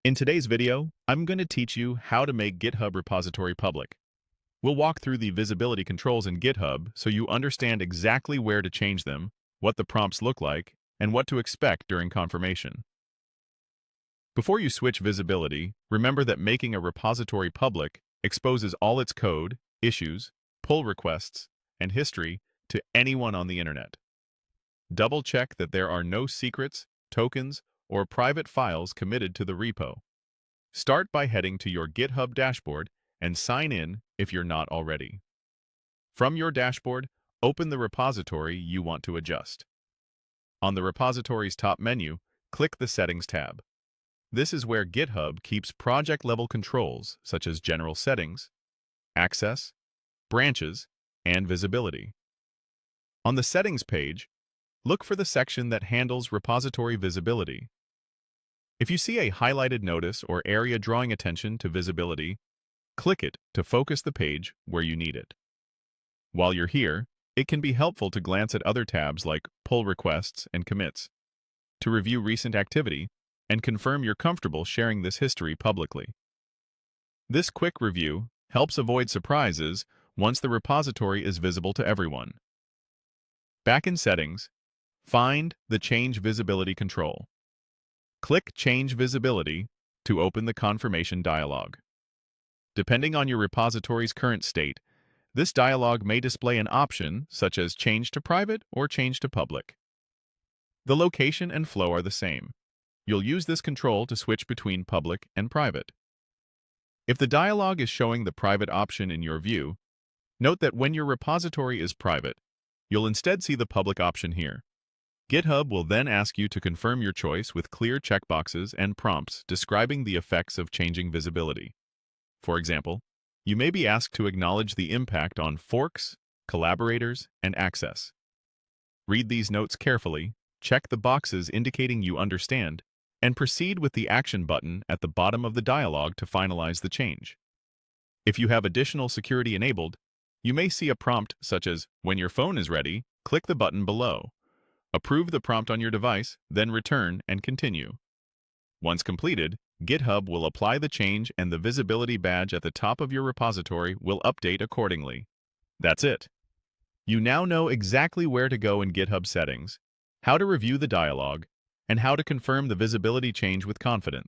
In today's video, I'm going to teach you how to make GitHub repository public. We'll walk through the visibility controls in GitHub so you understand exactly where to change them, what the prompts look like, and what to expect during confirmation. Before you switch visibility, remember that making a repository public exposes all its code, issues, pull requests, and history to anyone on the internet. Double-check that there are no secrets, tokens, or private files committed to the repo. Start by heading to your GitHub dashboard and sign in if you're not already. From your dashboard, open the repository you want to adjust. On the repository's top menu, click the Settings tab. This is where GitHub keeps project-level controls such as general settings, access, branches, and visibility. On the Settings page, look for the section that handles repository visibility. If you see a highlighted notice or area drawing attention to visibility, click it to focus the page where you need it. While you're here, it can be helpful to glance at other tabs like Pull Requests and Commits to review recent activity and confirm you're comfortable sharing this history publicly. This quick review helps avoid surprises once the repository is visible to everyone. Back in Settings, find the Change Visibility control. Click Change Visibility to open the confirmation dialog. Depending on your repository's current state, this dialog may display an option such as Change to Private or Change to Public. The location and flow are the same. You'll use this control to switch between public and private. If the dialog is showing the private option in your view, note that when your repository is private, you'll instead see the public option here. GitHub will then ask you to confirm your choice with clear checkboxes and prompts describing the effects of changing visibility. For example, you may be asked to acknowledge the impact on forks, collaborators, and access. Read these notes carefully, check the boxes indicating you understand, and proceed with the action button at the bottom of the dialog to finalize the change. If you have additional security enabled, you may see a prompt such as, "When your phone is ready, click the button below." Approve the prompt on your device, then return and continue. Once completed, GitHub will apply the change and the visibility badge at the top of your repository will update accordingly. That's it. You now know exactly where to go in GitHub settings, how to review the dialog, and how to confirm the visibility change with confidence.